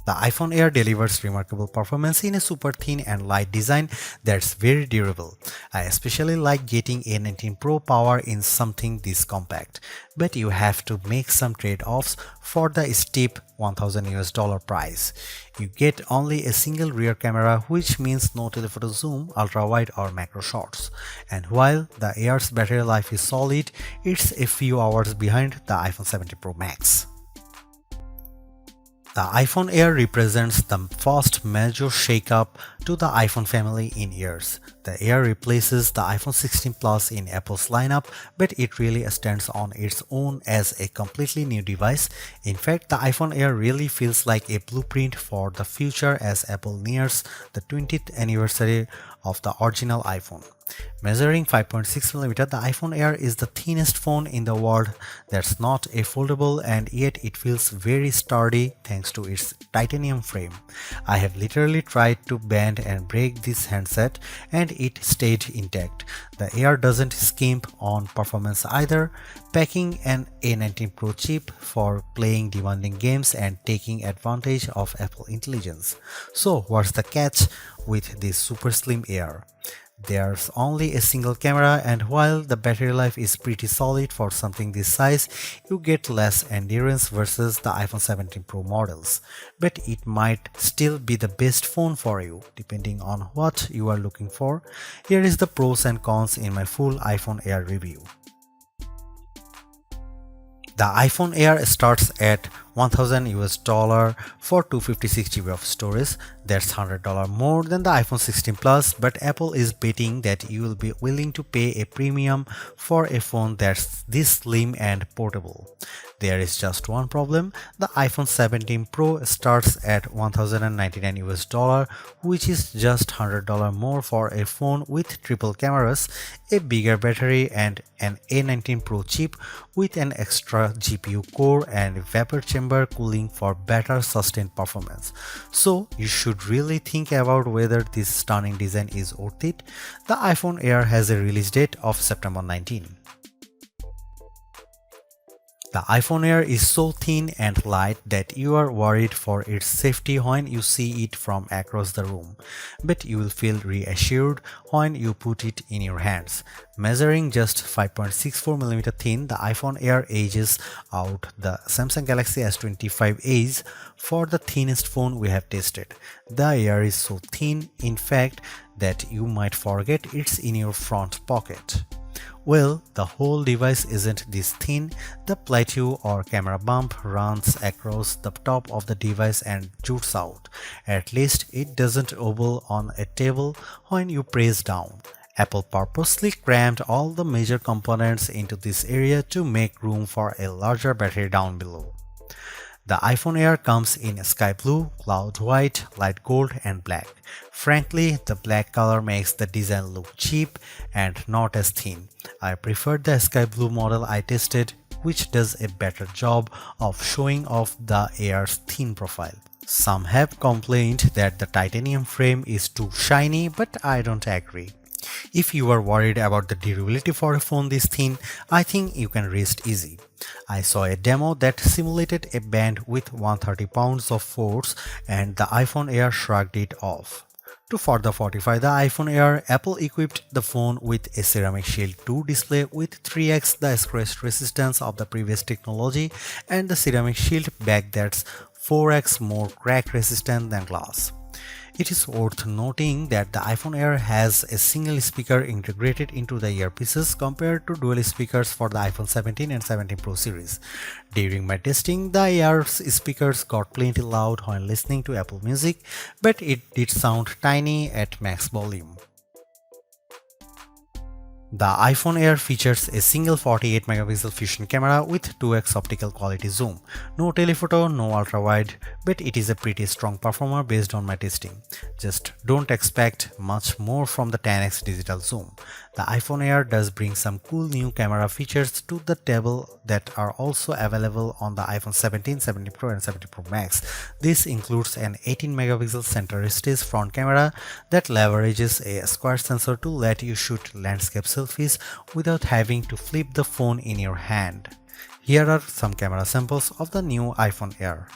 The iPhone Air delivers remarkable performance in a super thin and light design that's very durable. I especially like getting A19 Pro power in something this compact, but you have to make some trade-offs for the steep $1,000 price. You get only a single rear camera, which means no telephoto zoom, ultra-wide or macro shots. And while the Air's battery life is solid, it's a few hours behind the iPhone 17 Pro Max. The iPhone Air represents the first major shakeup to the iPhone family in years. The Air replaces the iPhone 16 Plus in Apple's lineup, but it really stands on its own as a completely new device. In fact, the iPhone Air really feels like a blueprint for the future as Apple nears the 20th anniversary of the original iPhone. Measuring 5.6mm, the iPhone Air is the thinnest phone in the world that's not a foldable, and yet it feels very sturdy thanks to its titanium frame. I have literally tried to bend and break this handset and it stayed intact. The Air doesn't skimp on performance either, packing an A19 Pro chip for playing demanding games and taking advantage of Apple intelligence. So what's the catch with this super slim Air? There's only a single camera, and while the battery life is pretty solid for something this size, you get less endurance versus the iPhone 17 Pro models. But it might still be the best phone for you, depending on what you are looking for. Here is the pros and cons in my full iPhone Air review. The iPhone Air starts at $1,000 for 256GB of storage. That's $100 more than the iPhone 16 Plus, but Apple is betting that you will be willing to pay a premium for a phone that's this slim and portable. There is just one problem. The iPhone 17 Pro starts at $1,099, which is just $100 more for a phone with triple cameras, a bigger battery, and an A19 Pro chip with an extra GPU core and vapor chamber cooling for better sustained performance. So you should really think about whether this stunning design is worth it. The iPhone Air has a release date of September 19. The iPhone Air is so thin and light that you are worried for its safety when you see it from across the room, but you will feel reassured when you put it in your hands. Measuring just 5.64mm thin, the iPhone Air edges out the Samsung Galaxy S25 Edge for the thinnest phone we have tested. The Air is so thin, in fact, that you might forget it's in your front pocket. Well, the whole device isn't this thin. The plateau or camera bump runs across the top of the device and jutes out. At least it doesn't wobble on a table when you press down. Apple purposely crammed all the major components into this area to make room for a larger battery down below. The iPhone Air comes in sky blue, cloud white, light gold, and black. Frankly, the black color makes the design look cheap and not as thin. I preferred the sky blue model I tested, which does a better job of showing off the Air's thin profile. Some have complained that the titanium frame is too shiny, but I don't agree. If you are worried about the durability for a phone this thin, I think you can rest easy. I saw a demo that simulated a band with 130 pounds of force, and the iPhone Air shrugged it off. To further fortify the iPhone Air, Apple equipped the phone with a Ceramic Shield 2 display with 3x the scratch resistance of the previous technology and the Ceramic Shield back that's 4x more crack resistant than glass. It is worth noting that the iPhone Air has a single speaker integrated into the earpieces compared to dual speakers for the iPhone 17 and 17 Pro series. During my testing, the Air's speakers got plenty loud when listening to Apple Music, but it did sound tiny at max volume. The iPhone Air features a single 48MP fusion camera with 2x optical quality zoom. No telephoto, no ultra-wide, but it is a pretty strong performer based on my testing. Just don't expect much more from the 10x digital zoom. The iPhone Air does bring some cool new camera features to the table that are also available on the iPhone 17, 17 Pro and 17 Pro Max. This includes an 18MP center stage front camera that leverages a square sensor to let you shoot landscape selfies without having to flip the phone in your hand. Here are some camera samples of the new iPhone Air.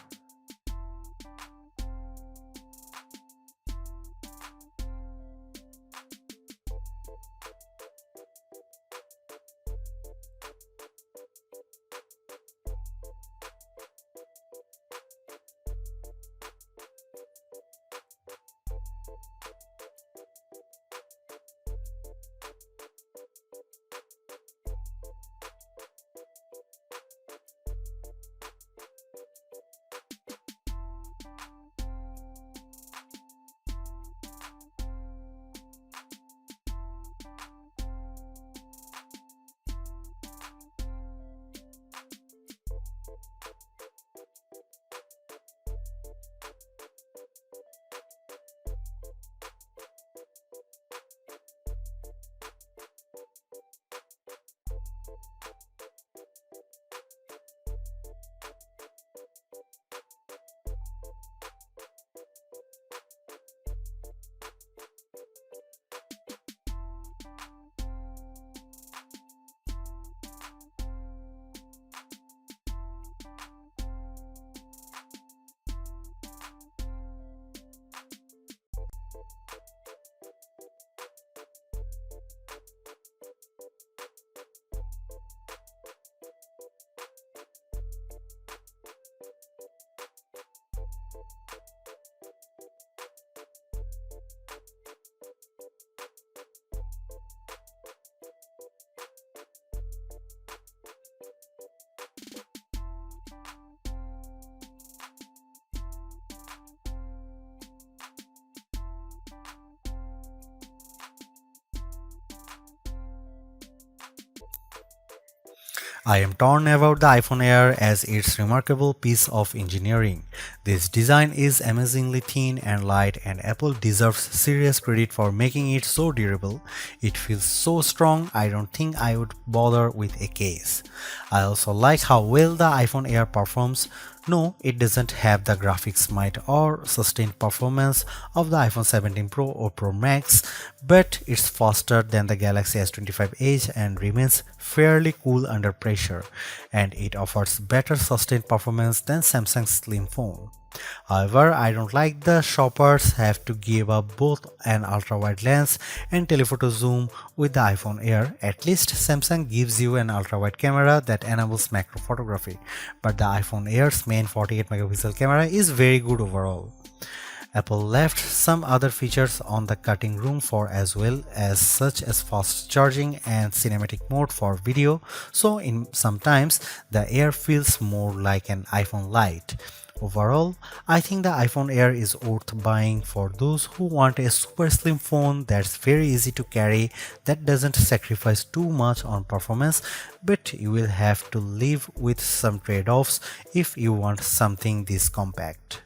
I am torn about the iPhone Air as its remarkable piece of engineering. This design is amazingly thin and light, and Apple deserves serious credit for making it so durable. It feels so strong, I don't think I would bother with a case. I also like how well the iPhone Air performs. No, it doesn't have the graphics might or sustained performance of the iPhone 17 Pro or Pro Max, but it's faster than the Galaxy S25 Edge and remains fairly cool under pressure, and it offers better sustained performance than Samsung's slim phone. However, I don't like the shoppers have to give up both an ultra-wide lens and telephoto zoom with the iPhone Air. At least Samsung gives you an ultra-wide camera that enables macro photography, but the iPhone Air's main 48 megapixel camera is very good overall. Apple left some other features on the cutting room floor as well, as such as fast charging and cinematic mode for video, so in sometimes the Air feels more like an iPhone Lite. Overall, I think the iPhone Air is worth buying for those who want a super slim phone that's very easy to carry, that doesn't sacrifice too much on performance, but you will have to live with some trade-offs if you want something this compact.